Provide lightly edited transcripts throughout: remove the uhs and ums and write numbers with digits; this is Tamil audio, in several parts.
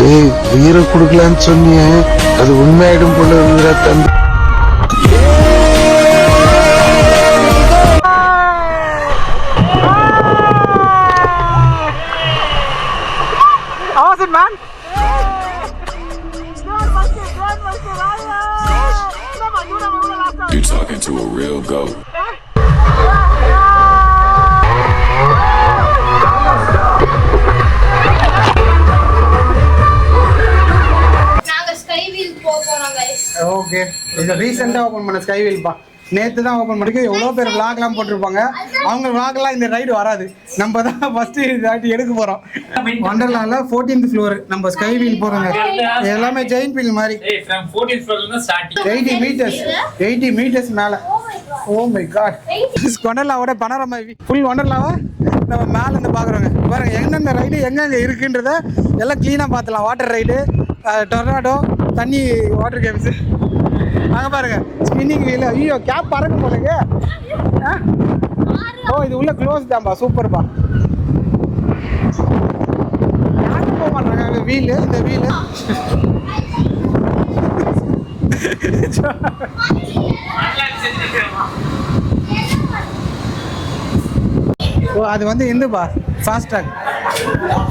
உயிரை கொடுக்கலான்னு சொன்னிய அது உண்மையாயிடும் போல இருக்கிற தம்பி. You talking to a real goat. Okay, இந்த ரீசெண்டா ஓபன் பண்ண ஸ்கை வீல் பா. நேத்து தான் ஓபன் பண்ணிருக்கு. எவ்வளோ பேர் விளாக்லாம் போட்டிருப்பாங்க. அவங்க விளாக்லாம் இந்த ரைடு வராது. நம்ம தான் ஃபர்ஸ்ட் தாட்டி எடுக்க போறோம். வண்டர்லால 14th ஃப்ளோர் நம்ம ஸ்கை வீல் போறோங்க. எல்லாமே ஜெயின் வீல் மாதிரி. 14th ஃப்ளோர்ல இருந்து ஸ்டார்டிங் 80 மீட்டர்ஸ் மேல. Oh my god. வண்டர்லாவோட பனோரமா ஃபுல் வண்டர்லாவை நம்ம மேல இருந்து பாக்குறோங்க. பாருங்க எந்தெந்த ரைடு எங்கெங்க இருக்குன்றத எல்லாம் கிளீனா பார்த்துலாம். வாட்டர் ரைடு, டொர்னாடோ, தண்ணி வாட்டர் கேம்ஸ். அங்கே பாருங்க ஸ்பின்னிங் வீல். ஐயோ கேப் பறக்க போதுங்க. ஓ இது உள்ள க்ளோஸ் தான்பா. சூப்பர்ப்பா. யாரும் போக மாட்டாங்க வீலு. இந்த வீலு ஸோ அது வந்து இந்துப்பா fast track.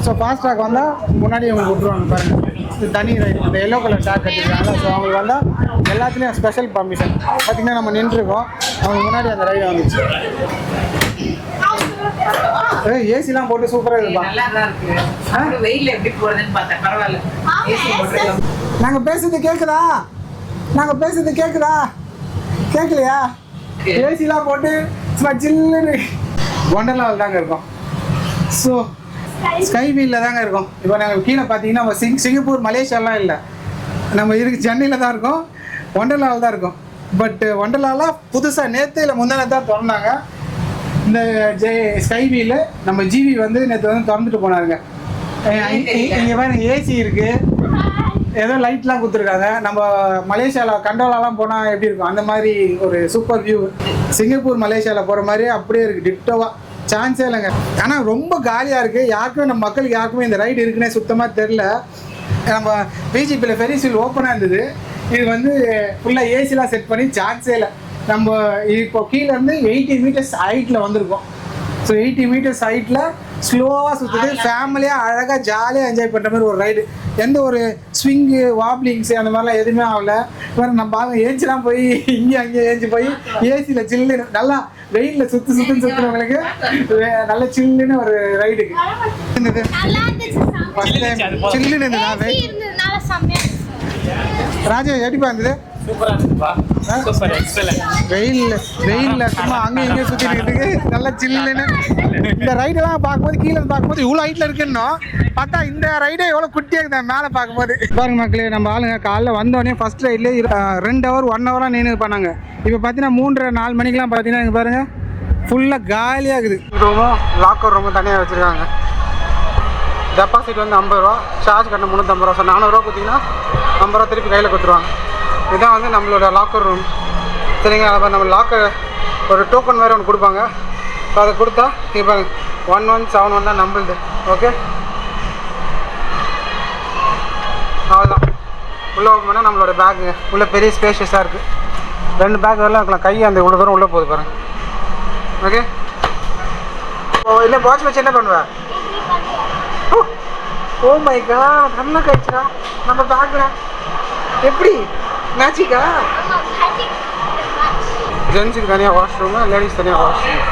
So fast track வந்தால் முன்னாடி அவங்க விட்டுருவாங்க. பாருங்கள் இது தனி ரைடு. அந்த எல்லோ கலர் ட்ராக் கட்டிருக்காங்களா. ஸோ அவங்களுக்கு வந்தால் எல்லாத்துலேயும் ஸ்பெஷல் பர்மிஷன். பார்த்திங்கன்னா நம்ம நின்றுருக்கோம். அவங்க முன்னாடி அந்த ரைடு வந்துச்சு. ஏசிலாம் போட்டு சூப்பராக இருக்குப்பா. நாங்கள் பேசுறது கேட்குதா? கேட்கலையா? ஏசிலாம் போட்டு சும்மா ஜில்லுன்னு ஒண்டர்லாவில் தாங்க இருக்கோம். ஸோ ஸ்கை வீலில் தாங்க இருக்கோம். இப்போ நாங்கள் கீழே பார்த்தீங்கன்னா நம்ம சிங்கப்பூர் மலேசியாலாம் இல்லை. நம்ம சென்னையில் தான் இருக்கோம். ஒண்டர்லாவில் தான் இருக்கோம். பட் ஒண்டர்லாவில் புதுசாக நேற்று இல்லை முந்தின தான் திறந்தாங்க இந்த ஸ்கை வீல். நம்ம ஜிவி வந்து நேற்று வந்து திறந்துட்டு போனாருங்க. இங்கே பாருங்க ஏசி இருக்குது. ஏதோ லைட்லாம் கொடுத்துருக்காங்க. நம்ம மலேசியாவில் கண்டோலாலாம் போனால் எப்படி இருக்கும் அந்த மாதிரி ஒரு சூப்பர் வியூ. சிங்கப்பூர் மலேசியாவில் போகிற மாதிரி அப்படியே இருக்குது டிட்டோவாக. சான்ஸே இல்லைங்க. ஆனால் ரொம்ப காலியாக இருக்குது. யாருக்குமே நம்ம மக்களுக்கு யாருக்குமே இந்த ரைடு இருக்குன்னே சுத்தமாக தெரில. நம்ம பிஜிபியில் ஃபெரிஸ் வீல் ஓப்பனாக இருந்தது. இது வந்து ஃபுல்லாக ஏசிலாம் செட் பண்ணி சான்ஸே இல்லை. நம்ம இப்போ கீழேருந்து 80 மீட்டர்ஸ் ஹைட்டில் வந்திருக்கோம். ஸோ 80 மீட்டர்ஸ் ஹைட்டில் ஸ்லோவாக சுற்றுது. ஃபேமிலியாக அழகாக ஜாலியாக என்ஜாய் பண்ணுற மாதிரி ஒரு ரைடு. எந்த ஒரு ஸ்விங்கு வாப்ளிங்ஸு அந்த மாதிரிலாம் எதுவுமே ஆகலை. வேறு நம்ம ஏஞ்சிலாம் போய் இங்கே அங்கேயே ஏஞ்சி போய் ஏசியில் சில்லுன்னு நல்லா வெயிலில் சுற்றுறவங்களுக்கு நல்ல சில்லுன்னு ஒரு ரைடுக்கு இருந்தது. சில்லுன்னு இருந்தது. ராஜா எப்படிப்பா இருந்தது? வெயில்ல சும்மா அங்கேயும் இங்கேயும் சுற்றிட்டு நல்லா சில்லுன்னு. இந்த ரைடெல்லாம் பார்க்கும்போது கீழே பார்க்கும்போது இவ்வளோ ஹைட்டில் இருக்குன்னு பார்த்தா இந்த ரைடே எவ்வளோ குட்டியாக இருக்குது மேலே பார்க்கும்போது. பாருங்க மக்களே, நம்ம ஆளுங்க காலைல வந்தோடனே ஃபர்ஸ்ட் ரைட்லேயே 2 ஹவர் 1 ஹவராக நின்று பண்ணாங்க. இப்போ பார்த்தீங்கன்னா 3:30-4 மணிக்கெலாம் பார்த்தீங்கன்னா இங்கே பாருங்கள் ஃபுல்லாக காலியாக இருக்குது. ரூமும் லாக்கர் ரூமும் தனியாக வச்சுருக்காங்க. டெபாசிட் வந்து 50 ரூபா, சார்ஜ் கட்டணும் 350 ரூபா. ஸோ 400 ரூபா கொடுத்தீங்கன்னா 50 ரூபா திருப்பி கையில் கொடுத்துருவாங்க. இதுதான் வந்து நம்மளோட லாக்கர் ரூம். சரிங்களா? அப்போ நம்ம லாக்கர் ஒரு டோக்கன் வேறு ஒன்று கொடுப்பாங்க. ஸோ அதை கொடுத்தா இப்போ 1171 தான் நம்பளுது. ஓகே, அவ்வளோதான். உள்ளே ஓப்பன் பண்ணால் நம்மளோட பேக்கு உள்ளே பெரிய ஸ்பேஷியஸாக இருக்குது. 2 பேக் வரலாம் இருக்கலாம். கை அந்த இவ்வளோ தூரம் உள்ளே போகுது பாருங்க. ஓகே, இல்லை வாட்ச் வச்சு என்ன பண்ணுவேன்? ஓ மை காட், நல்லா கழிச்சா நம்ம பேக்கில் எப்படி மேட்சிக்கா? ஜென்ஸுக்கு தனியாக வாஷ்ரூமு, லேடிஸ் தனியாக வாஷ்ரூம்.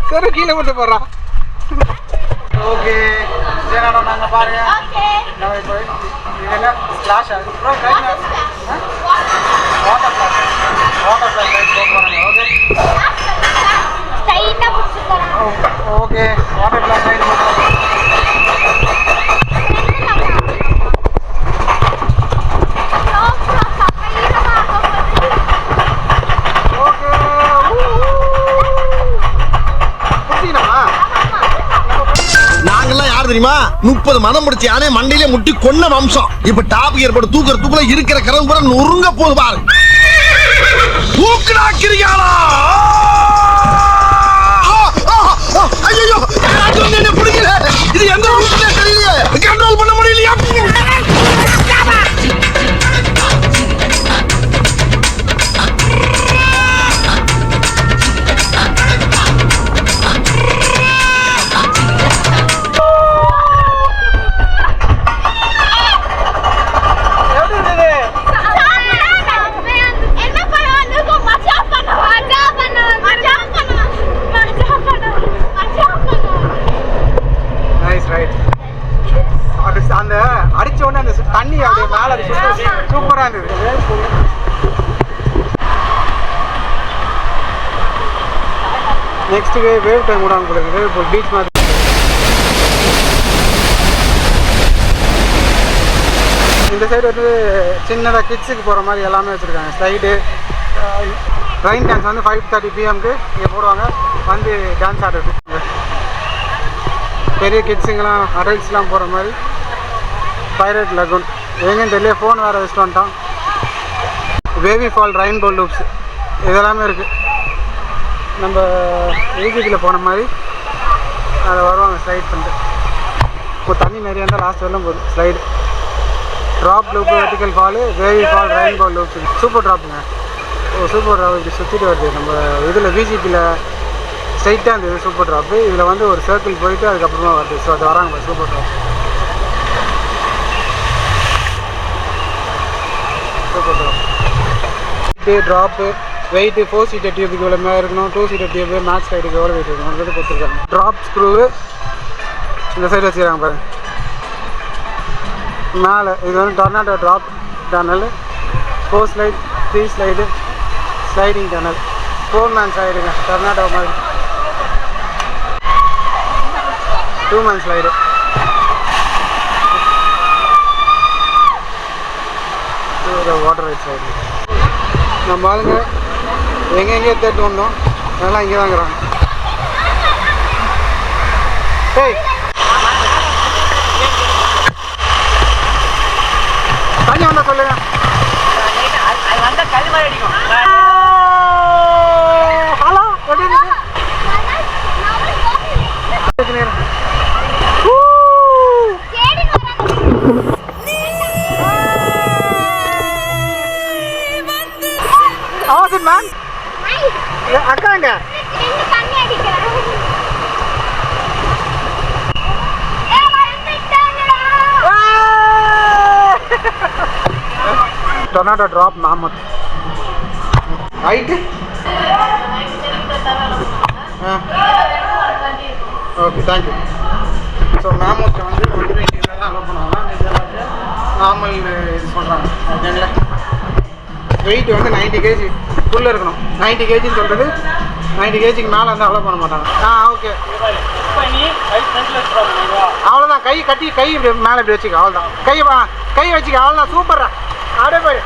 சரி கீழே மட்டும் போடுறான். ஓகே ஜெயநாடா, நாங்கள் பாருங்க நம்ம இப்போ இதெல்லாம் ஃப்ளாஷ் ஆகுது. வாட்டர் ஃப்ளாஷ் ரைட் போக போகிறாங்க. ஓகே, வாட்டர் ஃப்ளாஷ் ரைட் போகிறாங்க. தெரியுமா? 30 மனம் முடிச்சு யானே மண்டையிலே முட்டி கொன்ன வம்சம். இப்ப டாப் ஏற்பட தூக்குறதுக்குள்ள இருக்கிற கரம் கூட நொறுங்க போது பாரு. தூக்குடா கிரியாளா. தண்ணி அப்படியே மேலே சூப்பராக இருந்தது. நெக்ஸ்ட் வேவ் டைம் கூட உங்களுக்கு வேவ் பூல் பீச் மாதிரி. இந்த சைடு வந்து சின்னதாக கிட்ஸுக்கு போகிற மாதிரி எல்லாமே வச்சுருக்காங்க. ஸ்லைடு, ரைன் டான்ஸ் வந்து 5:30 PM இங்கே போடுவாங்க. வந்து டான்ஸ் ஆடுறது பெரிய கிட்ஸுங்கெல்லாம் அடல்ட்ஸ்லாம் போகிற மாதிரி. பைரட் லகூன் எங்கேன்னு தெரியல, ஃபோன் வேறு வச்சுட்டு வந்துட்டோம். வேவி ஃபால், ரெயின்போ லூப்ஸ் இதெல்லாமே இருக்குது. நம்ம ஈஜிப்டில் போன மாதிரி அதில் வருவாங்க ஸ்லைட் பண்ணிட்டு. இப்போ தண்ணி நிறையா இருந்தால் லாஸ்ட் வரலாம் போகுது slide. Drop loop, vertical fall, wavy fall, rainbow loops. Super ட்ராப்புங்க. சூப்பர் ட்ராப் இப்படி சுற்றிட்டு வருது. நம்ம இதில் விஜிபியில் ஸ்ட்ரைட்டாக இருந்தது சூப்பர் ட்ராப்பு. இதில் வந்து ஒரு சர்க்கிள் போயிட்டு அதுக்கப்புறமா வருது. ஸோ அது வராங்க super drop. Super drop drop weight 4 seater டியூபுக்கு எவ்வளோ மேலே இருக்கணும், 2 சீட்டர் டியூபு மேக்ஸ் ரைடுக்கு எவ்வளோ வெயிட் இருக்கணும் அது கொடுத்துருக்காங்க. ட்ராப் ஸ்க்ரூவு இந்த சைடு வச்சுருக்காங்க பாருங்கள். மேலே இது வந்து tornado drop tunnel, 4 slide, 3 slide, sliding tunnel, 4 man ஸ்லைடுங்க டொர்னாடோ மாதிரி, 2 man slide. Water ride slide. நம்ம ஆளுங்க எங்கெங்கேயோ தேட்டு வந்தோம், அதெல்லாம் இங்கே தான் இருக்கிறாங்க. ஏய் தண்ணி வந்தால் சொல்லுங்க. ஹலோ எப்படி இருக்கு? மேம் அக்காங்க tornado drop mammoth height. Okay thank you. So மேமத்தை வந்து 120 தான் அலோவ் பண்ணுவாங்க. நார்மல் இது பண்ணுறாங்க. ஓகேங்களா? வெயிட் வந்து 90 kg ஃபுல்லாக இருக்கணும். 90 kgன்னு சொல்கிறது 90 kgக்கு மேலே வந்து அலோவ் பண்ண மாட்டாங்க. ஓகே அவ்வளோதான். கை கட்டி கை இப்படி மேலே இப்படி வச்சுக்க, அவ்வளோதான். கை வச்சுக்க, அவ்வளோதான். சூப்பரா அப்படியே போய்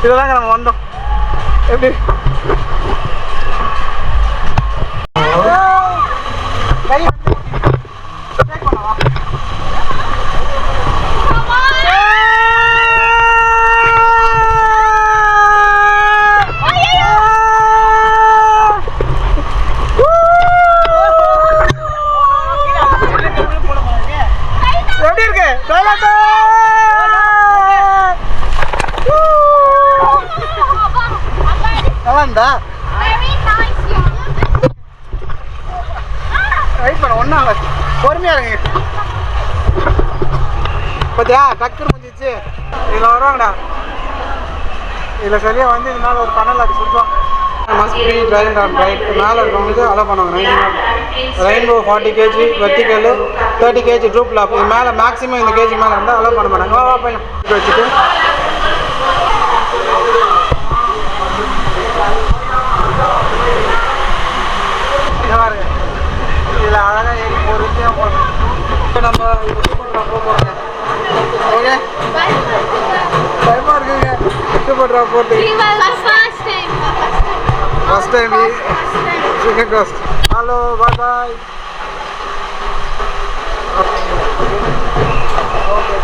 இதெல்லாம் நம்ம வந்தோம். எப்படி கை பண்ணவா? எப்படி இருக்கு? நல்லா இருந்தா வெயிட் பண்ண ஒன்றும் ஆகாது. பொறுமையாக இருங்க. பார்த்தியா டக்குன்னு முடிஞ்சிச்சு. இதில் வருவாங்கடா. இதில் சரியாக வந்து இது மேலே ஒரு கனல் அப்படி சுற்றுவாங்க. Must be drive on right. மேலே இருக்கவங்களுக்கு அலோவ் பண்ணுவாங்க 90 rainbow 40 kg vertical 30 kg drop loop. இது மேலே மேக்ஸிமம் இந்த கேஜி மேலே இருந்தால் அலோவ் பண்ண மாட்டாங்க. வா போயிடும் வச்சுட்டு இதில் அழகாக ஏறி பொறுமையாக போகணும். நம்ம இது சூப்பர் ட்ராப் போகிறோங்க. ஓகே பயமாக இருக்குங்க சூப்பர் ட்ராப் போட்டு. ஃபர்ஸ்ட் டைம் சிக்கன் காஸ்ட். Hello bye bye. ஓகே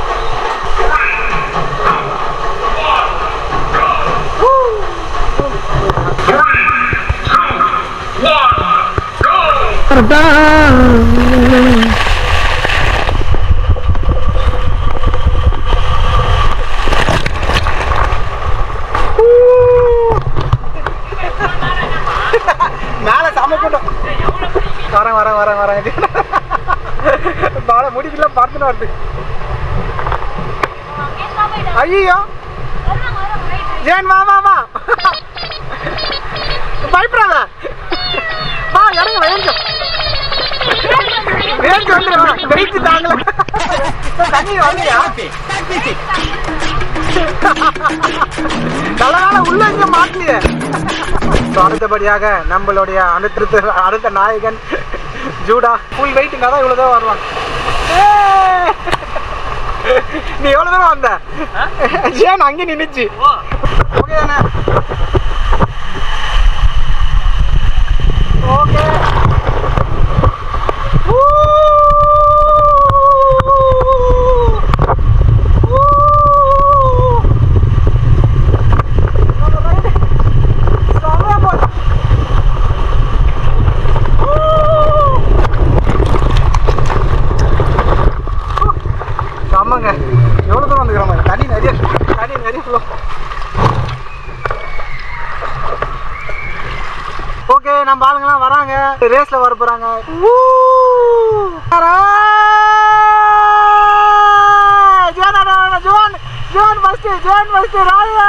வரேன் முடிக்கல பார்த்துட்டு வருது. ஐயோ ஜேன் வா பயப்படாத வா இறங்க வேஞ்சு வந்துடுவான் வெயிட்டு தாங்கல தண்ணி வரலையா நல்ல உள்ள இங்க மாட்டலையே. அடுத்தபடியாக நம்மளுடைய அடுத்த நாயகன் ஜூடா ஃபுல் வெயிட்டுங்க தான் இவ்வளோதான் வருவான். நீ எவ்வளோ தூரம் வந்த ஏன் அங்கே நின்றுச்சு ஓகே தானே ஓகே ஆமாங்க எவ்வளோ தூரம் வந்துக்கிறோம் தண்ணி நிறைய ஃப்ளோ. ஓகே நம்ம ஆளுங்கெல்லாம் வராங்க ரேஸ்ல வர போறாங்க. ஜோன் ஃபர்ஸ்ட் ராயா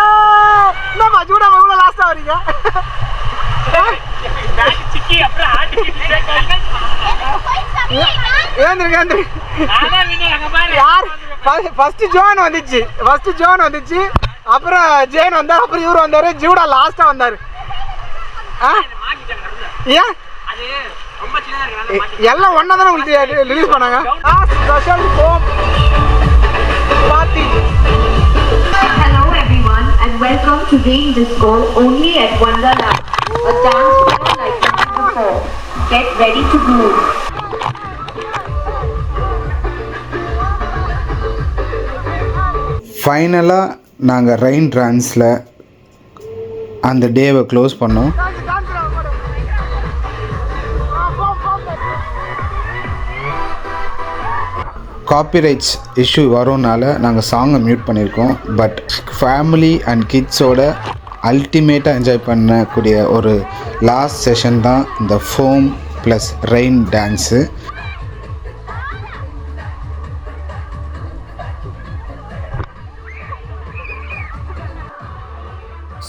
என்னம்மா ஜூடா இவ்வளோ லாஸ்டா வரீங்க ஃபர்ஸ்ட் ஜோன் வந்துச்சு அப்புறம் ஜேன் வந்தார் அப்புறம் இவரு வந்தாரு ஜூடா லாஸ்டா வந்தாரு. ஏன் எல்லாம் ஒன்னா தானே உங்களுக்கு ரிலீஸ் பண்ணாங்க. Hello everyone and welcome to Rain Disco only at Wonderland. A dance floor like never before. Get ready to move. ஃபைனலாக நாங்கள் ரெயின் டான்ஸில் அந்த டேவை க்ளோஸ் பண்ணோம். காப்பிரைட்ஸ் இஷ்யூ வரும்னால நாங்கள் சாங்கை மியூட் பண்ணியிருக்கோம். பட் ஃபேமிலி அண்ட் கிட்ஸோட அல்டிமேட்டாக என்ஜாய் பண்ணக்கூடிய ஒரு லாஸ்ட் செஷன் தான் இந்த ஃபோம் ப்ளஸ் ரெயின் டான்ஸு.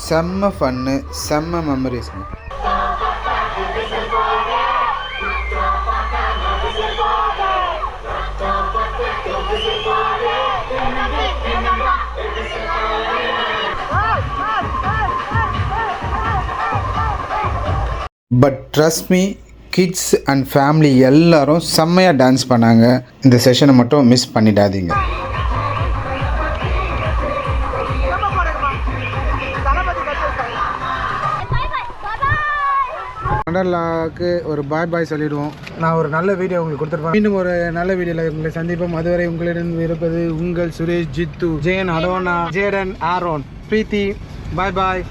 செம்ம ஃபன்னு, செம்ம மெமரிஸ்ங்க. But trust me, kids and family எல்லாரும் செம்மையாக டான்ஸ் பண்ணாங்க. இந்த செஷனை மட்டும் மிஸ் பண்ணிடாதீங்க. வண்டர்லாவுக்கு ஒரு பாய் சொல்லிடுவோம். நான் ஒரு நல்ல வீடியோ உங்களுக்கு கொடுத்துருப்பேன். மீண்டும் ஒரு நல்ல வீடியோவில் உங்களை சந்திப்போம். அதுவரை உங்களிடம் இருப்பது உங்கள் சுரேஷ், ஜித்து, ஜெயன், அடோனா, ஜேடன், ஆரோன், பிரீத்தி. பாய்.